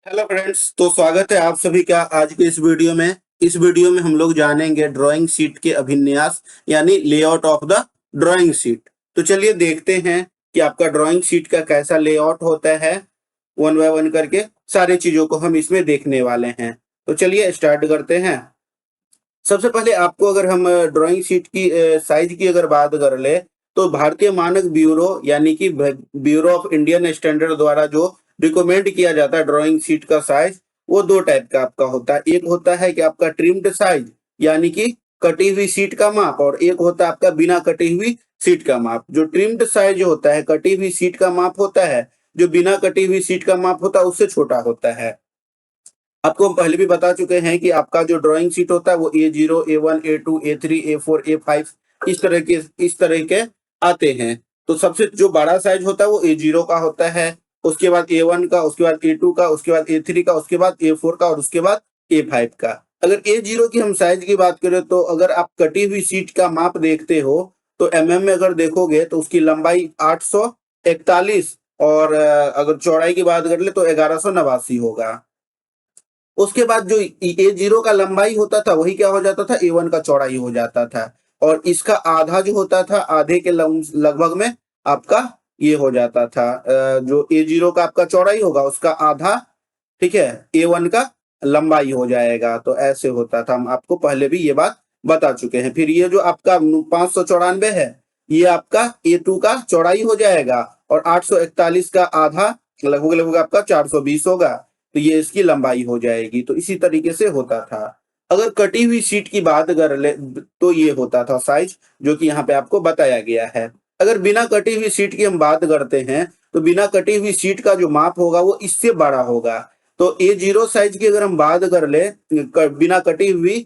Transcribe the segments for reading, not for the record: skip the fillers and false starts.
Hello friends, तो स्वागत है आप सभी का आज के इस वीडियो में हम लोग जानेंगे ड्राइंग शीट के अभिन्यास यानी layout of the drawing sheet. तो चलिए देखते हैं कि आपका ड्राइंग शीट का कैसा लेआउट होता है। वन बाय वन करके सारी चीजों को हम इसमें देखने वाले हैं। तो चलिए स्टार्ट करते हैं। सबसे पहले आपको अगर हम ड्राइंग शीट की साइज की अगर बात कर ले, तो भारतीय मानक ब्यूरो यानी कि ब्यूरो ऑफ इंडियन स्टैंडर्ड द्वारा जो रिकमेंड किया जाता है ड्राइंग शीट का साइज, वो दो टाइप का आपका होता है। एक होता है कि आपका ट्रिम्ड साइज यानी कि कटी हुई शीट का माप, और एक होता है आपका बिना कटी हुई शीट का माप। जो ट्रिम्ड साइज होता है, कटी हुई शीट का माप होता है, जो बिना कटी हुई शीट का माप होता है उससे छोटा होता है। आपको हम पहले भी बता चुके हैं कि आपका जो ड्राइंग शीट होता है वो A0, A1, A2, A3, A4, A5 इस तरह के आते हैं। तो सबसे जो बड़ा साइज होता है वो A0 का होता है, उसके बाद A1 का, उसके बाद A2 का, उसके बाद A3 का, उसके बाद A4 का और उसके बाद A5 का। अगर A0 की हम साइज की बात करें, तो अगर आप कटी हुई शीट का माप देखते हो तो mm में अगर देखोगे तो उसकी लंबाई 841 और अगर चौड़ाई की बात कर ले तो 1189 होगा। उसके बाद जो A0 का लंबाई होता था वही क्या हो जाता था, A1 का चौड़ाई हो जाता था। और इसका आधा जो होता था, आधे के लगभग में आपका ये हो जाता था, जो A0 का आपका चौड़ाई होगा उसका आधा, ठीक है, A1 का लंबाई हो जाएगा। तो ऐसे होता था, हम आपको पहले भी ये बात बता चुके हैं। फिर ये जो आपका 594 है, ये आपका A2 का चौड़ाई हो जाएगा, और 841 का आधा लगभग लगभग आपका 420 होगा, तो ये इसकी लंबाई हो जाएगी। तो इसी तरीके से होता था। अगर कटी हुई शीट की बात कर ले तो ये होता था साइज, जो कि यहाँ पे आपको बताया गया है। अगर बिना कटी हुई शीट की हम बात करते हैं, तो बिना कटी हुई शीट का जो माप होगा वो इससे बड़ा होगा। तो A0 साइज की अगर हम बात कर ले, बिना कटी हुई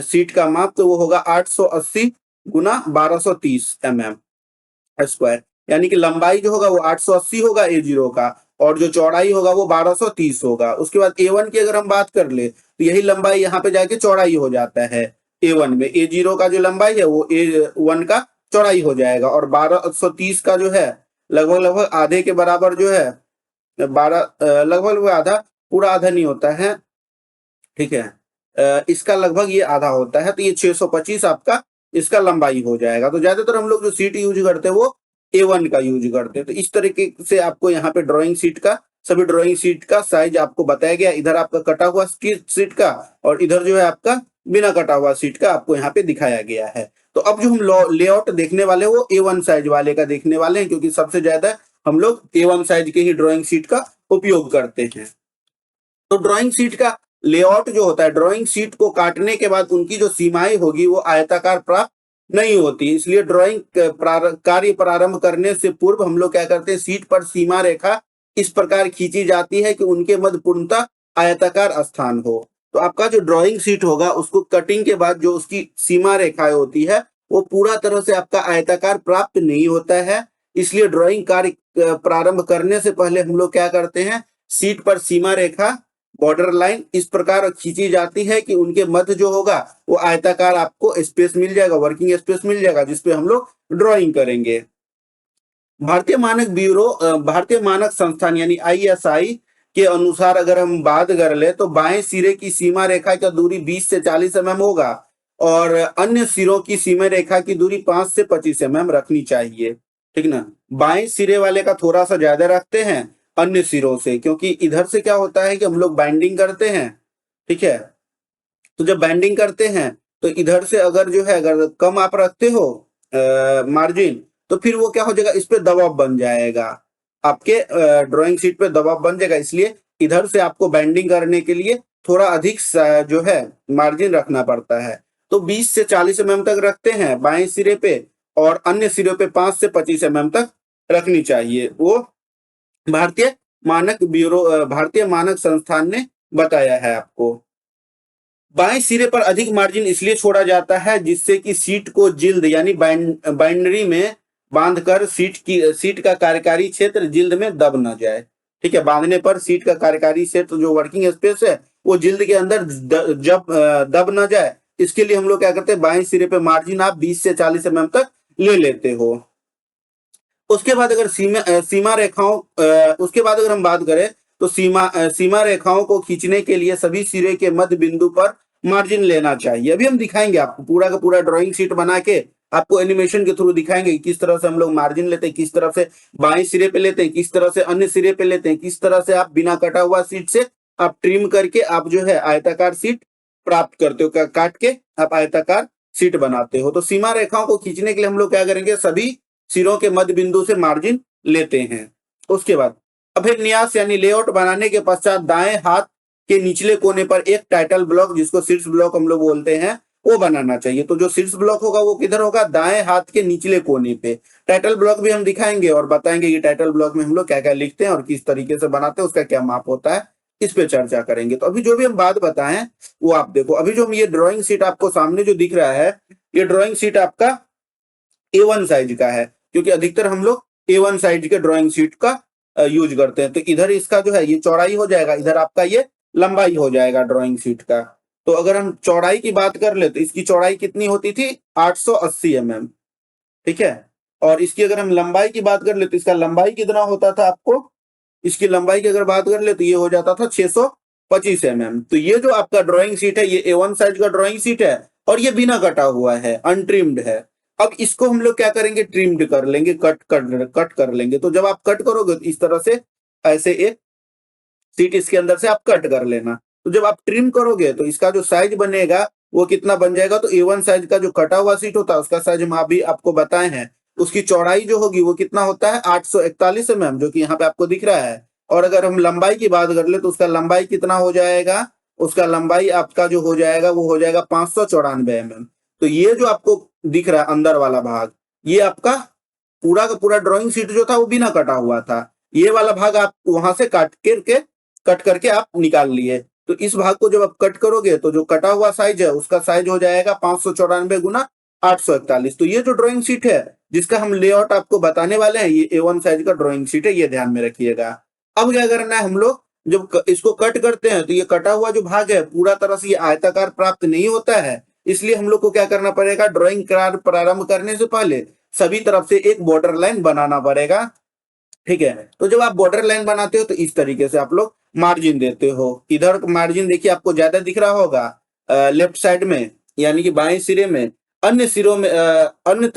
शीट का माप, तो वो होगा 880 गुना 1230 स्क्वायर, यानी कि लंबाई जो होगा वो 880 होगा A0 का, और जो चौड़ाई होगा वो 1230 होगा। उसके बाद A1 की अगर हम बात कर ले, तो यही लंबाई यहाँ पे जाके चौड़ाई हो जाता है। A1 में A0 का जो लंबाई है वो A1 का चौड़ाई हो जाएगा, और 1230 का जो है लगभग लगभग आधे के बराबर जो है, लगभग लगभग आधा, पूरा आधा नहीं होता है, ठीक है, इसका लगभग ये आधा होता है। तो ये 625 आपका इसका लंबाई हो जाएगा। तो ज्यादातर हम लोग जो सीट यूज करते हैं वो A1 का यूज करते हैं। तो इस तरीके से आपको यहाँ पे ड्राइंग सीट का, सभी ड्राइंग सीट का साइज आपको बताया गया। इधर आपका कटा हुआ सीट का, और इधर जो है आपका बिना कटा हुआ सीट का आपको यहाँ पे दिखाया गया है। तो अब जो हम लेआउट देखने वाले हैं वो A1 साइज वाले का देखने वाले हैं, क्योंकि सबसे ज्यादा हम लोग A1 साइज के ही ड्राइंग सीट का उपयोग करते हैं। तो ड्राइंग शीट का लेआउट जो होता है, ड्राइंग शीट को काटने के बाद उनकी जो सीमाएं होगी वो आयताकार प्राप्त नहीं होती। इसलिए ड्राइंग कार्य प्रारंभ करने से पूर्व हम लोग क्या करते हैं, शीट पर सीमा रेखा इस प्रकार खींची जाती है कि उनके मध्य पूर्णतः आयताकार स्थान हो। तो आपका जो ड्राइंग शीट होगा उसको कटिंग के बाद जो उसकी सीमा रेखाएं होती है वो पूरा तरह से आपका आयताकार प्राप्त नहीं होता है। इसलिए ड्राइंग कार्य प्रारंभ करने से पहले हम लोग क्या करते हैं, शीट पर सीमा रेखा, बॉर्डर लाइन इस प्रकार खींची जाती है कि उनके मध्य जो होगा वो आयताकार आपको स्पेस मिल जाएगा, वर्किंग स्पेस मिल जाएगा, जिसपे हम लोग ड्राइंग करेंगे। भारतीय मानक संस्थान यानी ISI के अनुसार अगर हम बात कर ले, तो बाएं सिरे की सीमा रेखा का दूरी 20 से 40 होगा, और अन्य सिरों की सीमा रेखा की दूरी 5 से 25 रखनी चाहिए, ठीक ना। बाएं सिरे वाले का थोड़ा सा ज्यादा रखते हैं अन्य सिरों से, क्योंकि इधर से क्या होता है कि हम लोग बाइंडिंग करते हैं, ठीक है। तो जब बाइंडिंग करते हैं तो इधर से अगर जो है, अगर कम आप रखते हो मार्जिन, तो फिर वो क्या हो जाएगा, इस पे दबाव बन जाएगा, आपके ड्राइंग शीट पे दबाव बन जाएगा। इसलिए इधर से आपको बाइंडिंग करने के लिए थोड़ा अधिक जो है मार्जिन रखना पड़ता है। तो 20 से 40 तक रखते हैं बाएं सिरे पे, और अन्य सिरे पे 5 से 25 तक रखनी चाहिए। वो भारतीय मानक संस्थान ने बताया है आपको। बाएं सिरे पर अधिक मार्जिन इसलिए छोड़ा जाता है जिससे कि सीट को जिल्द यानी बाइंडरी में बांधकर सीट का कार्यकारी क्षेत्र जिल्द में दब न जाए, ठीक है। बांधने पर सीट का कार्यकारी क्षेत्र जो वर्किंग स्पेस है वो जिल्द के अंदर जब दब न जाए, इसके लिए हम लोग क्या करते हैं, बाएं सिरे पे मार्जिन आप 20 से 40 तक ले लेते हो। उसके बाद अगर सीमा रेखाओं उसके बाद अगर हम बात करें तो सीमा रेखाओं को खींचने के लिए सभी सिरे के मध्य बिंदु पर मार्जिन लेना चाहिए। अभी हम दिखाएंगे आपको पूरा का पूरा ड्राइंग शीट बना के आपको एनिमेशन के थ्रू दिखाएंगे किस तरह से हम लोग मार्जिन लेते हैं, किस तरह से बाएं सिरे पे लेते हैं, किस तरह से अन्य सिरे पे लेते हैं, किस तरह से आप बिना कटा हुआ शीट से आप ट्रिम करके आप जो है आयताकार शीट प्राप्त करते हो, काट के आप आयताकार शीट बनाते हो। तो सीमा रेखाओं को खींचने के लिए हम लोग क्या करेंगे, सभी सिरों के मध्य बिंदु से मार्जिन लेते हैं। उसके बाद अभिन्यास यानी लेआउट बनाने के पश्चात दाएं हाथ के निचले कोने पर एक टाइटल ब्लॉक, जिसको शीर्ष ब्लॉक हम लोग बोलते हैं, वो बनाना चाहिए। तो जो शीर्ष ब्लॉक होगा वो किधर होगा, दाएं हाथ के निचले कोने पे। टाइटल ब्लॉक भी हम दिखाएंगे और बताएंगे कि टाइटल ब्लॉक में हम लोग क्या क्या लिखते हैं और किस तरीके से बनाते हैं, उसका क्या माप होता है, इस पे चर्चा करेंगे। तो अभी जो भी हम बात बताएं वो आप देखो। अभी जो हम ये ड्राइंग शीट आपको सामने जो दिख रहा है, ये ड्राइंग शीट आपका A1 साइज का है, क्योंकि अधिकतर हम लोग A1 साइज के ड्राइंग शीट का यूज करते हैं। तो इधर इसका जो है ये चौड़ाई हो जाएगा, इधर आपका ये लंबाई हो जाएगा ड्राइंग शीट का। तो अगर हम चौड़ाई की बात कर ले तो इसकी चौड़ाई कितनी होती थी, 880 mm, ठीक है। और इसकी अगर हम लंबाई की बात कर ले तो इसका लंबाई कितना होता था आपको, इसकी लंबाई की अगर बात कर ले तो ये हो जाता था 625 mm। तो ये जो आपका ड्राइंग शीट है ये A1 साइज का ड्राइंग शीट है और ये बिना कटा हुआ है, अनट्रिम्ड है। अब इसको हम लोग क्या करेंगे, ट्रिम्ड कर लेंगे, कट कर लेंगे। तो जब आप कट करोगे तो इस तरह से ऐसे एक सीट इसके अंदर से आप कट कर लेना। तो जब आप ट्रिम करोगे तो इसका जो साइज बनेगा वो कितना बन जाएगा, तो A1 साइज का जो कटा हुआ सीट होता है उसका साइज हम अभी आपको बताए हैं। उसकी चौड़ाई जो होगी वो कितना होता है, 841 mm, जो कि यहाँ पे आपको दिख रहा है। और अगर हम लंबाई की बात कर ले तो उसका लंबाई कितना हो जाएगा, उसका लंबाई आपका जो हो जाएगा वो हो जाएगा 594 mm। तो ये जो आपको दिख रहा है अंदर वाला भाग, ये आपका पूरा का पूरा ड्राइंग शीट जो था वो बिना कटा हुआ था। ये वाला भाग आप वहां से कट करके आप निकाल लिए। तो इस भाग को जब आप कट करोगे तो जो कटा हुआ साइज है उसका साइज हो जाएगा 594 गुना 841। तो ये जो ड्राइंग शीट है जिसका हम लेआउट आपको बताने वाले हैं, ये A1 साइज का ड्राइंग शीट है, ये ध्यान में रखिएगा। अब क्या करना है, हम लोग जब इसको कट करते हैं तो ये कटा हुआ जो भाग है पूरा तरह से ये आयताकार प्राप्त नहीं होता है। इसलिए हम लोग को क्या करना पड़ेगा, ड्राइंग प्रारंभ करने से पहले सभी तरफ से एक बॉर्डर लाइन बनाना पड़ेगा, ठीक है। तो जब आप बॉर्डर लाइन बनाते हो तो इस तरीके से आप लोग मार्जिन देते हो। इधर मार्जिन देखिए आपको ज्यादा दिख रहा होगा लेफ्ट साइड में, यानी कि बाएं सिरे में। अन्य सिरों में अन्य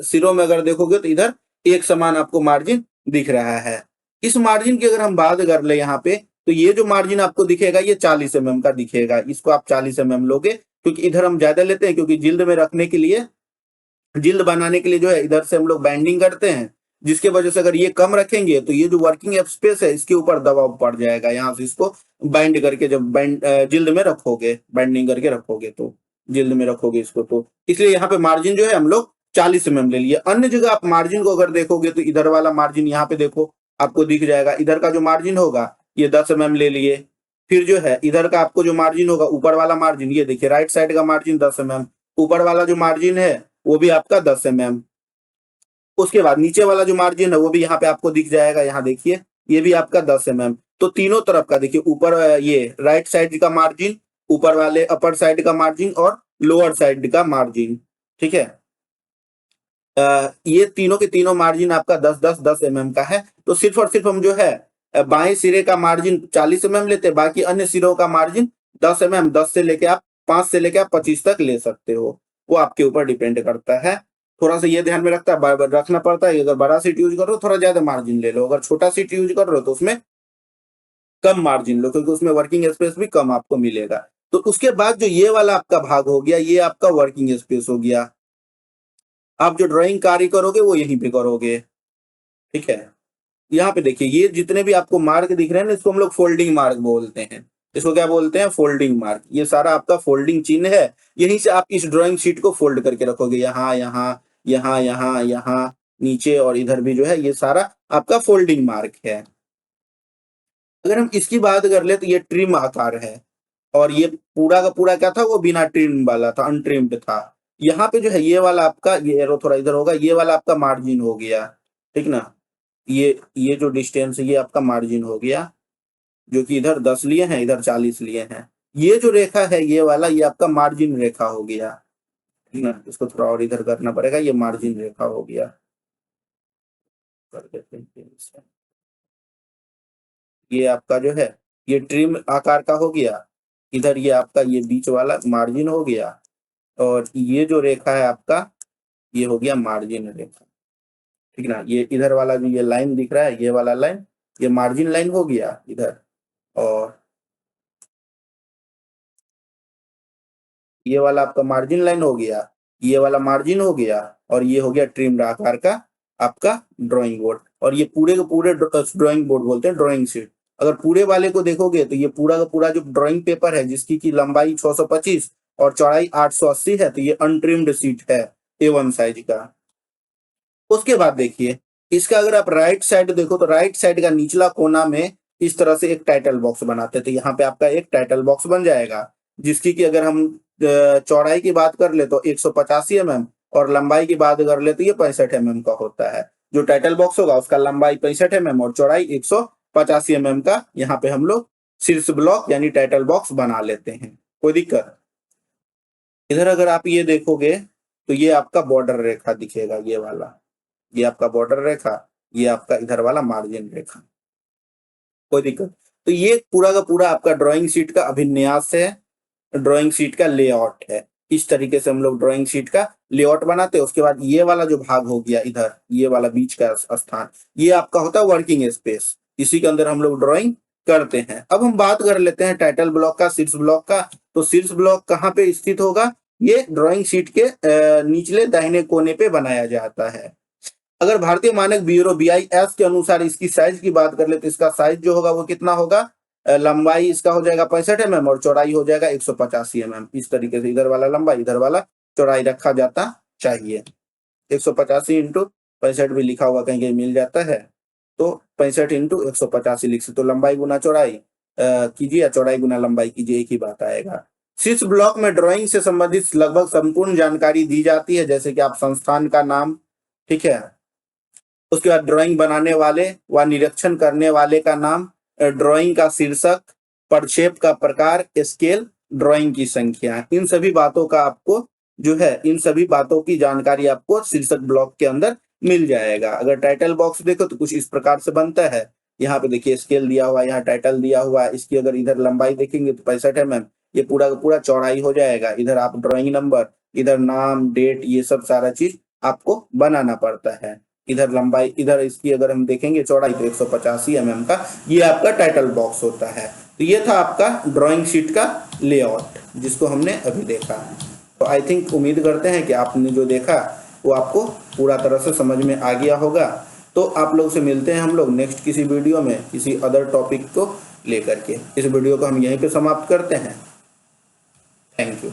सिरों में अगर देखोगे तो इधर एक समान आपको मार्जिन दिख रहा है। इस मार्जिन की अगर हम बात कर ले यहाँ पे, तो ये जो मार्जिन आपको दिखेगा ये 40 mm का दिखेगा। इसको आप 40 mm लोगे, क्योंकि इधर हम ज्यादा लेते हैं, क्योंकि जिल्द में रखने के लिए, जिल्द बनाने के लिए जो है इधर से हम लोग बाइंडिंग करते हैं, जिसके वजह से अगर ये कम रखेंगे तो ये जो वर्किंग स्पेस है इसके ऊपर दबाव पड़ जाएगा। यहाँ से इसको बाइंड करके जब जिल्द में रखोगे, बाइंडिंग करके रखोगे तो जिल्द में रखोगे इसको, तो इसलिए यहाँ पे मार्जिन जो है हम लोग 40 mm ले लिए। अन्य जगह आप मार्जिन को अगर देखोगे तो इधर वाला मार्जिन यहाँ पे देखो आपको दिख जाएगा, इधर का जो मार्जिन होगा ये 10 mm ले लिए। फिर जो है इधर का आपको जो मार्जिन होगा, ऊपर वाला मार्जिन, ये देखिए राइट साइड का मार्जिन 10 mm, ऊपर वाला जो मार्जिन है वो भी आपका 10 mm। उसके बाद नीचे वाला जो मार्जिन है वो भी यहाँ पे आपको दिख जाएगा, यहाँ देखिए ये भी आपका 10 mm। तो तीनों तरफ का देखिए, ऊपर ये राइट साइड का मार्जिन, ऊपर वाले अपर साइड का मार्जिन और लोअर साइड का मार्जिन, ठीक है। ये तीनों के तीनों मार्जिन आपका 10 mm का है। तो सिर्फ और सिर्फ हम जो है बाएं सिरे का मार्जिन 40 mm लेते हैं, बाकी अन्य सिरों का मार्जिन 10 mm, 10 से लेके आप 5 से लेके आप 25 तक ले सकते हो, वो आपके ऊपर डिपेंड करता है। थोड़ा सा ये ध्यान में रखना पड़ता है कि अगर बड़ा सीट यूज कर रहे हो थोड़ा ज्यादा मार्जिन ले लो, अगर छोटा सीट यूज कर रहे हो तो उसमें कम मार्जिन लो, क्योंकि उसमें वर्किंग स्पेस भी कम आपको मिलेगा। तो उसके बाद जो ये वाला आपका भाग हो गया, ये आपका वर्किंग स्पेस हो गया। आप जो ड्राइंग कार्य करोगे वो यहीं पे करोगे, ठीक है। यहाँ पे देखिए ये जितने भी आपको मार्क दिख रहे हैं ना, इसको हम लोग फोल्डिंग मार्क बोलते हैं। इसको क्या बोलते हैं, फोल्डिंग मार्क। ये सारा आपका फोल्डिंग चिन्ह है, यहीं से आप इस ड्राइंग शीट को फोल्ड करके रखोगे, यहाँ यहाँ यहाँ यहाँ यहाँ नीचे और इधर भी जो है ये सारा आपका फोल्डिंग मार्क है। अगर हम इसकी बात कर ले तो ये ट्रिम आकार है, और ये पूरा का पूरा क्या था, वो बिना ट्रिम वाला था, अनट्रिम्ड था। यहाँ पे जो है ये वाला आपका, ये एरो थोड़ा इधर होगा, ये वाला आपका मार्जिन हो गया, ठीक ना। ये जो डिस्टेंस है ये आपका मार्जिन हो गया, जो कि इधर 10 लिए हैं, इधर 40 लिए हैं। ये जो रेखा है ये वाला, ये आपका मार्जिन रेखा हो गया, ठीक ना। इसको थोड़ा और इधर करना पड़ेगा, ये मार्जिन रेखा हो गया, कर देते हैं इसे। ये आपका जो है ये ट्रिम आकार का हो गया। इधर ये आपका ये बीच वाला मार्जिन हो गया, और ये जो रेखा है आपका ये हो गया मार्जिन रेखा, ठीक ना। ये इधर वाला जो ये लाइन दिख रहा है, ये वाला लाइन ये मार्जिन लाइन हो गया इधर, और ये वाला आपका मार्जिन लाइन हो गया, ये वाला मार्जिन हो गया, और ये हो गया ट्रिम्ड आकार का आपका ड्राइंग बोर्ड। और ये पूरे के पूरे ड्राइंग बोर्ड बोलते हैं, ड्राइंग शीट। अगर पूरे वाले को देखोगे तो ये पूरा का पूरा जो ड्राइंग पेपर है जिसकी की लंबाई 625 और चौड़ाई 880 है, तो ये अनट्रिम्ड शीट है A1 साइज का। उसके बाद देखिए इसका अगर आप राइट साइड देखो तो राइट साइड का निचला कोना में इस तरह से एक टाइटल बॉक्स बनाते हैं, तो यहाँ पे आपका एक टाइटल बॉक्स बन जाएगा, जिसकी कि अगर हम चौड़ाई की बात कर ले तो 185 mm और लंबाई की बात कर ले तो ये 65 mm का होता है। जो टाइटल बॉक्स होगा उसका लंबाई 65 mm और चौड़ाई 185 mm का यहाँ पे हम लोग शीर्ष ब्लॉक यानी टाइटल बॉक्स बना लेते हैं, कोई दिक्कत। इधर अगर आप ये देखोगे तो ये आपका बॉर्डर रेखा दिखेगा, ये वाला ये आपका बॉर्डर रेखा, ये आपका इधर वाला मार्जिन रेखा, कोई दिक्कत। तो ये पूरा का पूरा आपका ड्राइंग शीट का अभिन्यास है, ड्राइंग शीट का लेआउट है। इस तरीके से हम लोग ड्राइंग शीट का लेआउट बनाते हैं। उसके बाद ये वाला जो भाग हो गया इधर, ये वाला बीच का स्थान, ये आपका होता है वर्किंग स्पेस, इसी के अंदर हम लोग ड्राइंग करते हैं। अब हम बात कर लेते हैं टाइटल ब्लॉक का, शीर्ष ब्लॉक का। तो शीर्ष ब्लॉक कहाँ पे स्थित होगा? ये ड्राइंग शीट के निचले दाहिने कोने पे बनाया जाता है। अगर भारतीय मानक ब्यूरो BIS के अनुसार इसकी साइज की बात कर ले तो इसका साइज जो होगा वो कितना होगा? लंबाई इसका हो जाएगा 65 mm और चौड़ाई हो जाएगा 185 mm। इस तरीके से इधर वाला लंबाई इधर वाला चौड़ाई रखा जाता चाहिए। 185 इंटू 65 भी लिखा हुआ कहीं कहीं मिल जाता है, तो 65 इंटू 185 लिख सकते। तो लंबाई गुना चौड़ाई कीजिए या चौड़ाई गुना लंबाई कीजिए, एक ही बात आएगा। शीर्ष ब्लॉक में ड्राइंग से संबंधित लगभग संपूर्ण जानकारी दी जाती है, जैसे कि आप संस्थान का नाम, ठीक है, उसके बाद ड्राइंग बनाने वाले व निरीक्षण करने वाले का नाम, ड्राइंग का शीर्षक, प्रक्षेप का प्रकार, स्केल, ड्राइंग की संख्या, इन सभी बातों का आपको जो है इन सभी बातों की जानकारी आपको शीर्षक ब्लॉक के अंदर मिल जाएगा। अगर टाइटल बॉक्स देखो तो कुछ इस प्रकार से बनता है। यहाँ पे देखिए स्केल दिया हुआ है, यहाँ टाइटल दिया हुआ है। इसकी अगर इधर लंबाई देखेंगे तो 65 mm, ये पूरा का पूरा चौड़ाई हो जाएगा। इधर आप ड्राइंग नंबर, इधर नाम, डेट, ये सब सारा चीज आपको बनाना पड़ता है। इधर लंबाई, इधर इसकी अगर हम देखेंगे चौड़ाई तो 185 mm का ये आपका टाइटल बॉक्स होता है। तो ये था आपका ड्राइंग शीट का लेआउट जिसको हमने अभी देखा। तो आई थिंक उम्मीद करते हैं कि आपने जो देखा वो आपको पूरा तरह से समझ में आ गया होगा। तो आप लोग से मिलते हैं हम लोग नेक्स्ट किसी वीडियो में किसी अदर टॉपिक को लेकर के। इस वीडियो को हम यहीं पे समाप्त करते हैं। Thank you.